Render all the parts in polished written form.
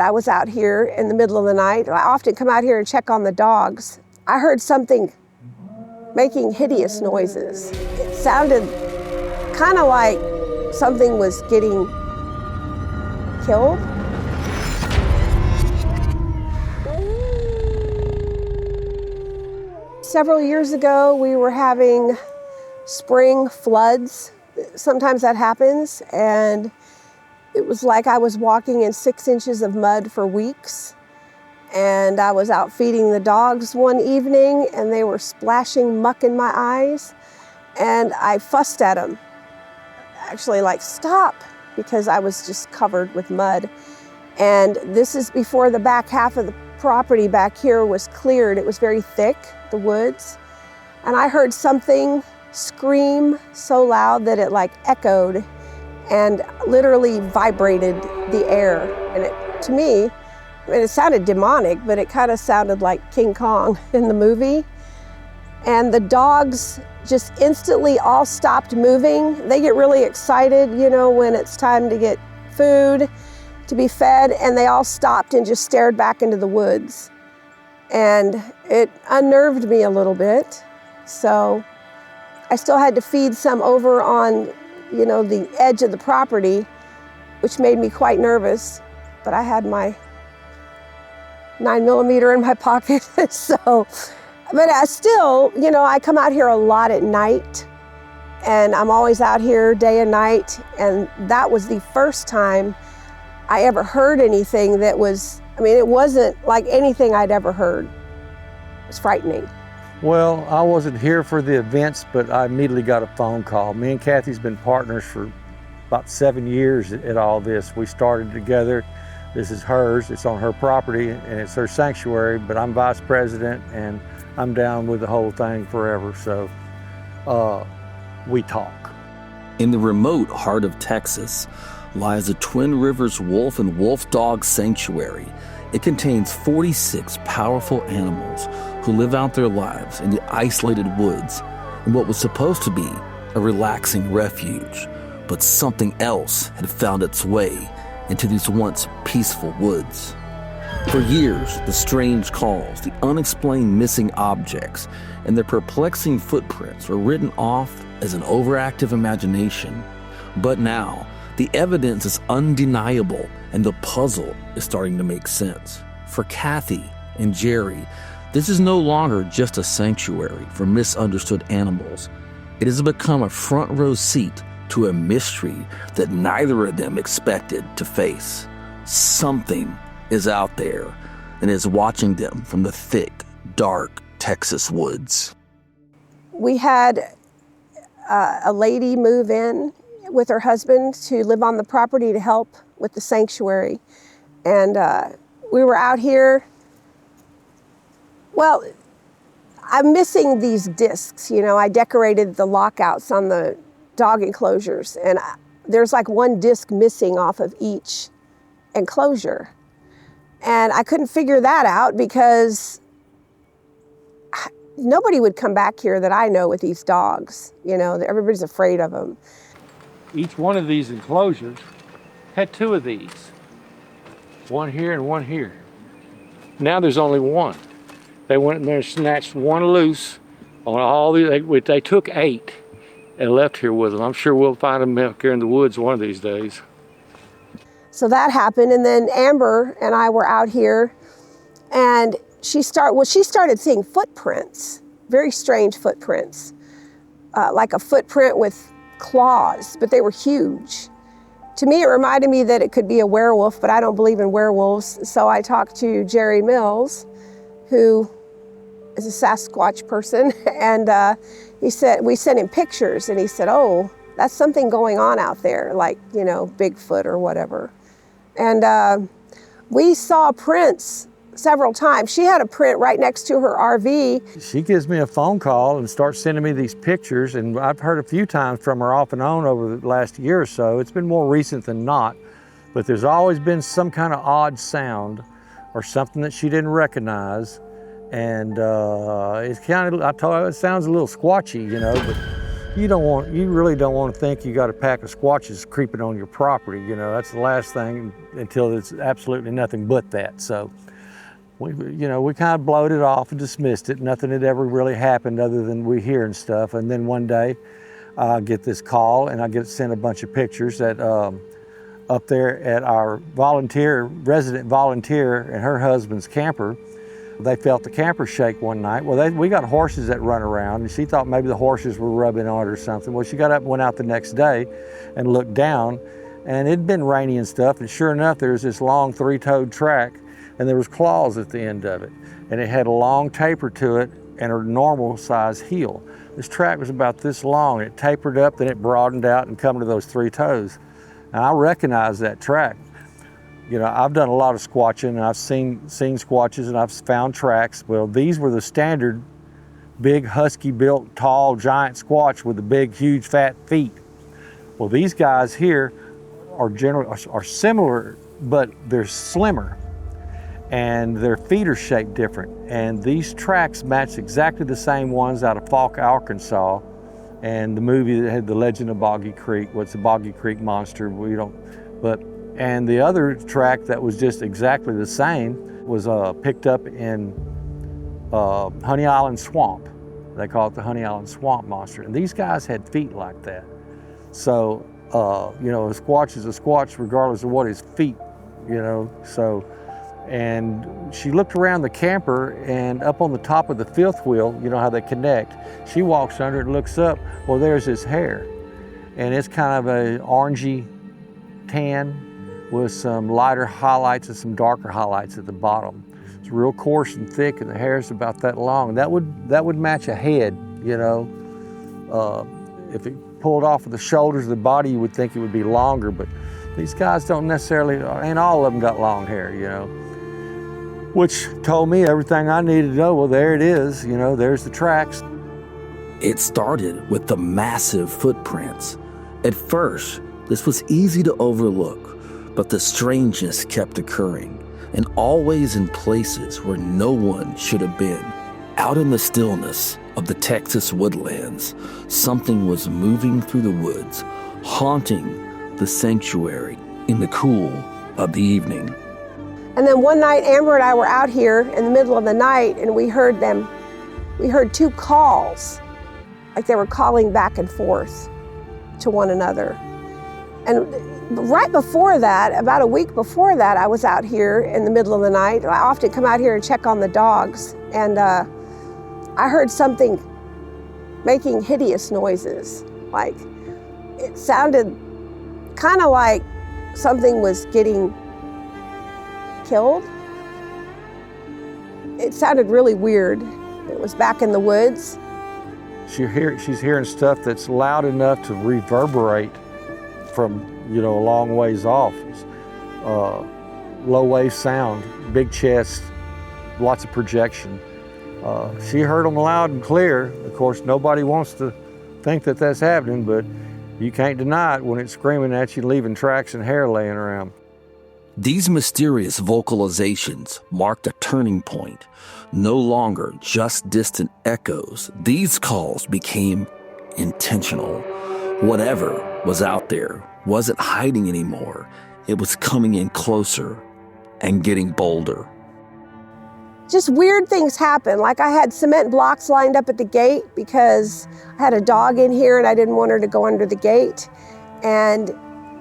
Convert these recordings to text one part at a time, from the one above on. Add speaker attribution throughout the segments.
Speaker 1: I was out here in the middle of the night. I often come out here and check on the dogs. I heard something making hideous noises. It sounded kind of like something was getting killed. Several years ago, we were having spring floods. Sometimes that happens, and it was like I was walking in 6 inches of mud for weeks. And I was out feeding the dogs one evening, and they were splashing muck in my eyes. And I fussed at them, actually like, stop, because I was just covered with mud. And this is before the back half of the property back here was cleared. It was very thick, the woods. And I heard something scream so loud that it like echoed and literally vibrated the air. And it, to me, I mean, it sounded demonic, but it kind of sounded like King Kong in the movie. And the dogs just instantly all stopped moving. They get really excited, you know, when it's time to get food, to be fed, and they all stopped and just stared back into the woods. And it unnerved me a little bit. So I still had to feed some over on, you know, the edge of the property, which made me quite nervous. But I had my 9mm in my pocket, so. But I still, you know, I come out here a lot at night, and I'm always out here day and night, and that was the first time I ever heard anything that was, I mean, it wasn't like anything I'd ever heard. It was frightening.
Speaker 2: Well, I wasn't here for the events, but I immediately got a phone call. Me and Kathy's been partners for about 7 years at all this. We started together. This is hers, it's on her property, and it's her sanctuary, but I'm vice president, and I'm down with the whole thing forever, so we talk.
Speaker 3: In the remote heart of Texas lies the Twin Rivers Wolf and Wolfdog Sanctuary. It contains 46 powerful animals who live out their lives in the isolated woods in what was supposed to be a relaxing refuge, but something else had found its way into these once peaceful woods. For years, the strange calls, the unexplained missing objects, and their perplexing footprints were written off as an overactive imagination. But now, the evidence is undeniable, and the puzzle is starting to make sense. For Kathy and Jerry, this is no longer just a sanctuary for misunderstood animals. It has become a front row seat to a mystery that neither of them expected to face. Something is out there and is watching them from the thick, dark Texas woods.
Speaker 1: We had a lady move in with her husband to live on the property to help with the sanctuary. And we were out here. Well, I'm missing these discs, you know. I decorated the lockouts on the dog enclosures, and there's like one disc missing off of each enclosure. And I couldn't figure that out because nobody would come back here that I know with these dogs. You know, everybody's afraid of them.
Speaker 4: Each one of these enclosures had 2 of these. One here and one here. Now there's only one. They went in there and snatched one loose on all these. They took 8 and left here with them. I'm sure we'll find them out here in the woods one of these days.
Speaker 1: So that happened, and then Amber and I were out here, and she started seeing footprints, very strange footprints, like a footprint with claws, but they were huge. To me, it reminded me that it could be a werewolf, but I don't believe in werewolves. So I talked to Jerry Mills, who is a Sasquatch person, and he said, we sent him pictures, and he said, oh, that's something going on out there, like, you know, Bigfoot or whatever. And we saw prints several times. She had a print right next to her RV.
Speaker 2: She gives me a phone call and starts sending me these pictures, and I've heard a few times from her off and on over the last year or so. It's been more recent than not, but there's always been some kind of odd sound or something that she didn't recognize. And it's kind of, I told her, it sounds a little squatchy, you know, but you really don't want to think you got a pack of squatches creeping on your property. You know, that's the last thing until it's absolutely nothing but that. So we kind of blowed it off and dismissed it. Nothing had ever really happened other than we hearing stuff. And then one day I get this call and I get sent a bunch of pictures that up there at our resident volunteer and her husband's camper. They felt the camper shake one night. Well, we got horses that run around, and she thought maybe the horses were rubbing on it or something. Well, she got up and went out the next day and looked down, and it'd been rainy and stuff, and sure enough, there was this long three-toed track, and there was claws at the end of it. And it had a long taper to it and a normal size heel. This track was about this long. It tapered up, then it broadened out and come to those three toes. And I recognized that track. You know, I've done a lot of squatching, and I've seen squatches, and I've found tracks. Well, these were the standard big husky-built, tall, giant squatch with the big, huge, fat feet. Well, these guys here are similar, but they're slimmer, and their feet are shaped different. And these tracks match exactly the same ones out of Fouke, Arkansas, and the movie that had the Legend of Boggy Creek. What's the Boggy Creek Monster? And the other track that was just exactly the same was picked up in Honey Island Swamp. They call it the Honey Island Swamp Monster. And these guys had feet like that. So, you know, a squatch is a squatch regardless of what his feet, you know. So, and she looked around the camper, and up on the top of the fifth wheel, you know how they connect, she walks under it and looks up. Well, there's his hair. And it's kind of an orangey tan with some lighter highlights and some darker highlights at the bottom. It's real coarse and thick, and the hair's about that long. That would match a head, you know. If it pulled off of the shoulders of the body, you would think it would be longer, but these guys don't necessarily, and all of them got long hair, you know. Which told me everything I needed to know. Well, there it is, you know, there's the tracks.
Speaker 3: It started with the massive footprints. At first, this was easy to overlook, but the strangeness kept occurring, and always in places where no one should have been. Out in the stillness of the Texas woodlands, something was moving through the woods, haunting the sanctuary in the cool of the evening.
Speaker 1: And then one night, Amber and I were out here in the middle of the night, and we heard two calls, like they were calling back and forth to one another. And right before that, about a week before that, I was out here in the middle of the night. I often come out here and check on the dogs, and I heard something making hideous noises. Like, it sounded kind of like something was getting killed. It sounded really weird. It was back in the woods.
Speaker 2: She's hearing stuff that's loud enough to reverberate from, you know, a long ways off. Low wave sound, big chest, lots of projection. She heard them loud and clear. Of course, nobody wants to think that that's happening, but you can't deny it when it's screaming at you, leaving tracks and hair laying around.
Speaker 3: These mysterious vocalizations marked a turning point. No longer just distant echoes, these calls became intentional. Whatever was out there wasn't hiding anymore. It was coming in closer and getting bolder.
Speaker 1: Just weird things happen. Like, I had cement blocks lined up at the gate because I had a dog in here and I didn't want her to go under the gate. And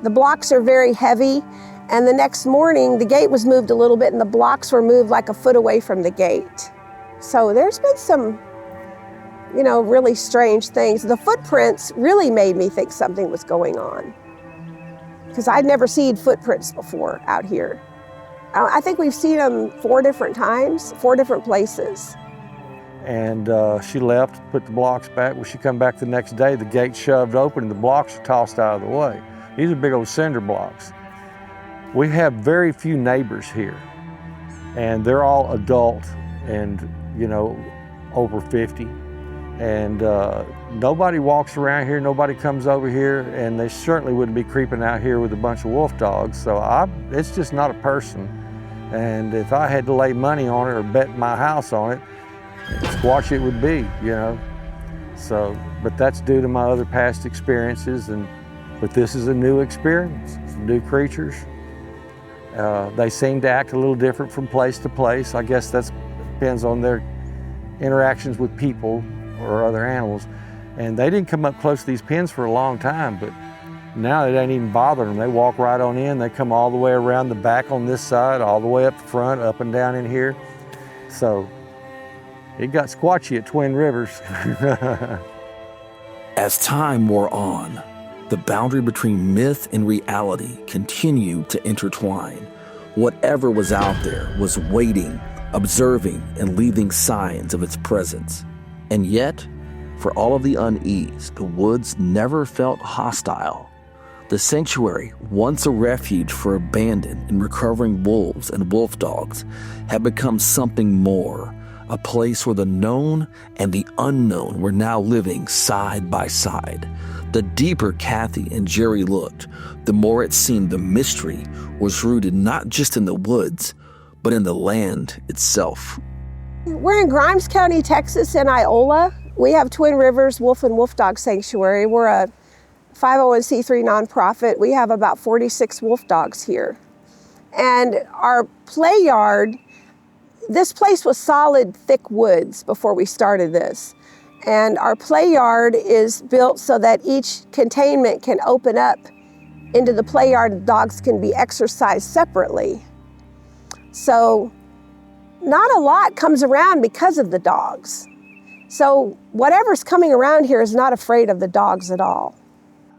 Speaker 1: the blocks are very heavy. And the next morning, the gate was moved a little bit and the blocks were moved like a foot away from the gate. So there's been some, you know, really strange things. The footprints really made me think something was going on, because I'd never seen footprints before out here. I think we've seen them 4 different times, 4 different places.
Speaker 2: And she left, put the blocks back. When she come back the next day, the gate shoved open and the blocks are tossed out of the way. These are big old cinder blocks. We have very few neighbors here, and they're all adult and, you know, over 50. And nobody walks around here, nobody comes over here, and they certainly wouldn't be creeping out here with a bunch of wolf dogs. So it's just not a person. And if I had to lay money on it or bet my house on it, Squatch it would be, you know. So, but that's due to my other past experiences, but this is a new experience, some new creatures. They seem to act a little different from place to place. I guess that depends on their interactions with people or other animals. And they didn't come up close to these pens for a long time, but now it ain't even bothering them. They walk right on in. They come all the way around the back on this side, all the way up the front, up and down in here. So it got squatchy at Twin Rivers.
Speaker 3: As time wore on, the boundary between myth and reality continued to intertwine. Whatever was out there was waiting, observing, and leaving signs of its presence. And yet, for all of the unease, the woods never felt hostile. The sanctuary, once a refuge for abandoned and recovering wolves and wolf dogs, had become something more, a place where the known and the unknown were now living side by side. The deeper Kathy and Jerry looked, the more it seemed the mystery was rooted not just in the woods, but in the land itself.
Speaker 1: We're in Grimes County, Texas, in Iola. We have Twin Rivers Wolf and Wolfdog Sanctuary. We're a 501c3 nonprofit. We have about 46 wolf dogs here. And our play yard, this place was solid, thick woods before we started this. And our play yard is built so that each containment can open up into the play yard. The dogs can be exercised separately. So not a lot comes around because of the dogs. So whatever's coming around here is not afraid of the dogs at all.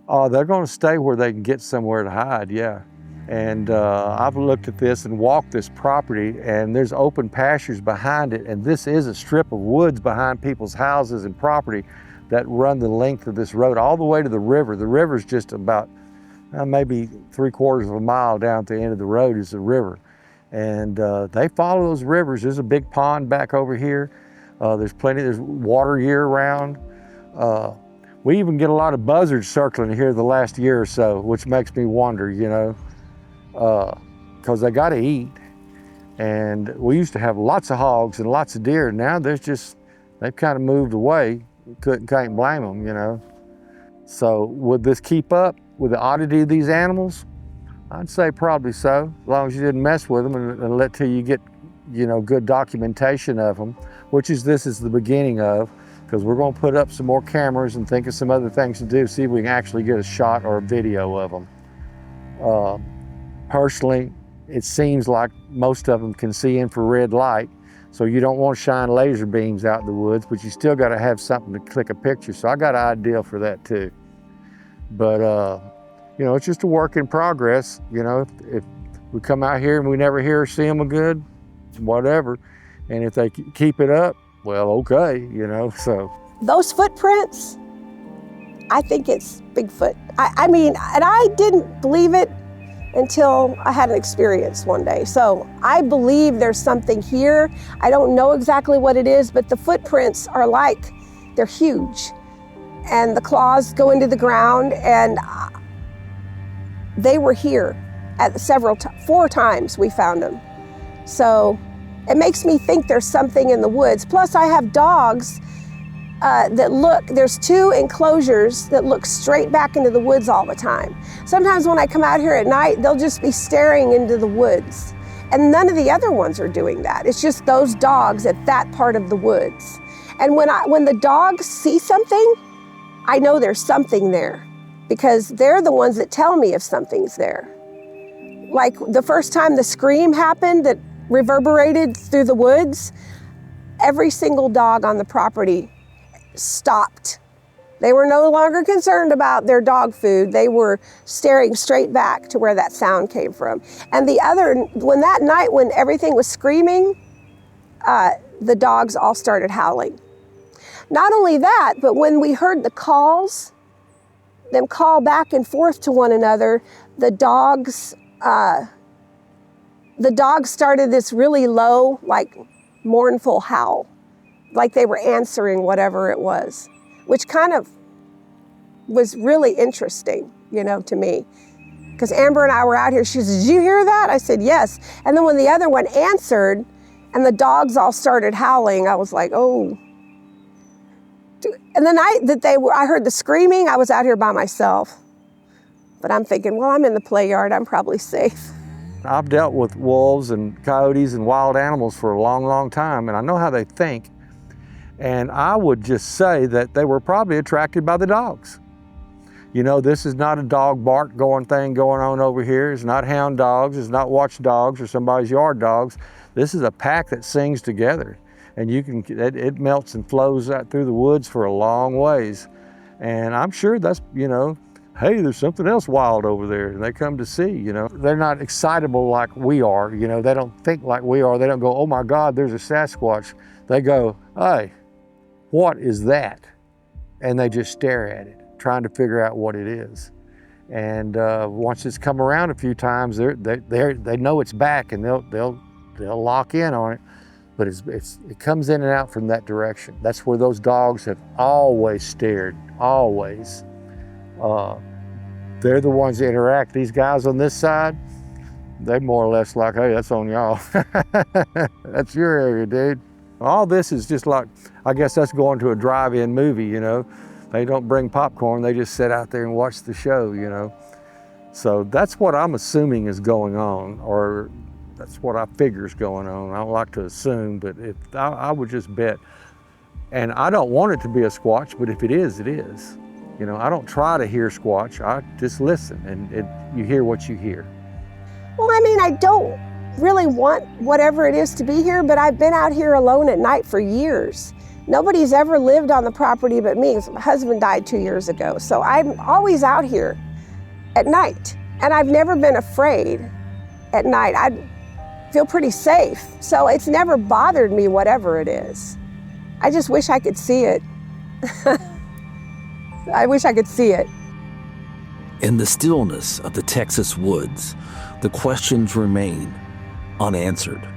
Speaker 2: Oh, they're going to stay where they can get somewhere to hide, yeah. And I've looked at this and walked this property, and there's open pastures behind it, and this is a strip of woods behind people's houses and property that run the length of this road all the way to the river. The river's just about maybe 3/4 of a mile down at the end of the road is the river. And they follow those rivers. There's a big pond back over here. There's water year round. We even get a lot of buzzards circling here the last year or so, which makes me wonder, you know, because they got to eat. And we used to have lots of hogs and lots of deer. Now they've kind of moved away. Can't blame them, you know. So would this keep up with the oddity of these animals? I'd say probably so, as long as you didn't mess with them and let till you get, you know, good documentation of them, which this is the beginning of, because we're going to put up some more cameras and think of some other things to do, see if we can actually get a shot or a video of them. Personally, it seems like most of them can see infrared light, so you don't want to shine laser beams out in the woods, but you still got to have something to click a picture. So I got an idea for that too. But, you know, it's just a work in progress. You know, if we come out here and we never hear or see them good, whatever. And if they keep it up, well, okay, you know, so.
Speaker 1: Those footprints, I think it's Bigfoot. I mean, and I didn't believe it until I had an experience one day. So I believe there's something here. I don't know exactly what it is, but the footprints are they're huge. And the claws go into the ground, and they were here at 4 times we found them. So it makes me think there's something in the woods. Plus I have dogs there's 2 enclosures that look straight back into the woods all the time. Sometimes when I come out here at night, they'll just be staring into the woods. And none of the other ones are doing that. It's just those dogs at that part of the woods. And when the dogs see something, I know there's something there, because they're the ones that tell me if something's there. Like the first time the scream happened that reverberated through the woods, every single dog on the property stopped. They were no longer concerned about their dog food. They were staring straight back to where that sound came from. And when that night when everything was screaming, the dogs all started howling. Not only that, but when we heard the calls, them call back and forth to one another, the dogs started this really low, like mournful howl, like they were answering whatever it was, which kind of was really interesting, you know, to me. Because Amber and I were out here, she said, "Did you hear that?" I said, "Yes." And then when the other one answered and the dogs all started howling, I was like, oh. And the night that I heard the screaming, I was out here by myself. But I'm thinking, well, I'm in the play yard, I'm probably safe.
Speaker 2: I've dealt with wolves and coyotes and wild animals for a long, long time, and I know how they think. And I would just say that they were probably attracted by the dogs. You know, this is not a dog bark thing going on over here. It's not hound dogs, it's not watch dogs or somebody's yard dogs. This is a pack that sings together. And it melts and flows out through the woods for a long ways. And I'm sure that's, you know, hey, there's something else wild over there, and they come to see, you know. They're not excitable like we are, you know, they don't think like we are. They don't go, oh my God, there's a Sasquatch. They go, hey, what is that? And they just stare at it, trying to figure out what it is. And once it's come around a few times, they know it's back, and they'll lock in on it. But it comes in and out from that direction. That's where those dogs have always stared, always. They're the ones that interact. These guys on this side, they more or less like, hey, that's on y'all. That's your area, dude. All this is just like, I guess that's going to a drive-in movie, you know. They don't bring popcorn, they just sit out there and watch the show, you know. So that's what I'm assuming is going on, or that's what I figure is going on. I don't like to assume, but I would just bet. And I don't want it to be a squatch, but if it is, it is. You know, I don't try to hear squatch, I just listen, and you hear what you hear.
Speaker 1: Well, I mean, I don't really want whatever it is to be here, but I've been out here alone at night for years. Nobody's ever lived on the property but me. My husband died 2 years ago, so I'm always out here at night. And I've never been afraid at night. I feel pretty safe, so it's never bothered me, whatever it is. I just wish I could see it. I wish I could see it.
Speaker 3: In the stillness of the Texas woods, the questions remain unanswered.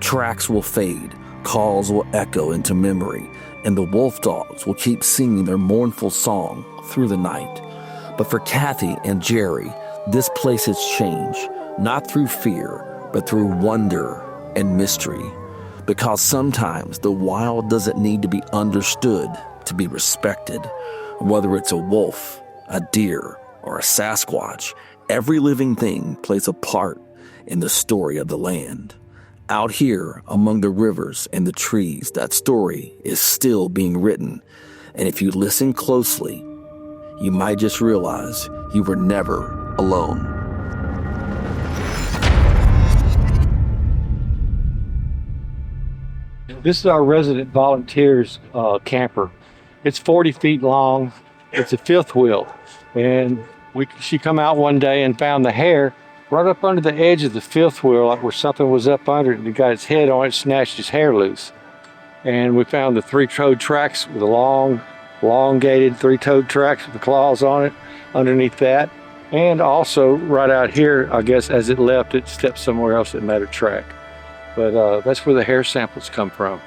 Speaker 3: Tracks will fade, calls will echo into memory, and the wolf dogs will keep singing their mournful song through the night. But for Kathy and Jerry, this place has changed, not through fear, but through wonder and mystery. Because sometimes the wild doesn't need to be understood to be respected. Whether it's a wolf, a deer, or a Sasquatch, every living thing plays a part in the story of the land. Out here among the rivers and the trees, that story is still being written. And if you listen closely, you might just realize you were never alone.
Speaker 4: This is our resident volunteers camper. It's 40 feet long. It's a fifth wheel. And she come out one day and found the hair right up under the edge of the fifth wheel, like where something was up under it, and it got its head on it, snatched his hair loose. And we found the three-toed tracks with the elongated three-toed tracks with the claws on it underneath that. And also right out here, I guess as it left, it stepped somewhere else that made a track. But that's where the hair samples come from.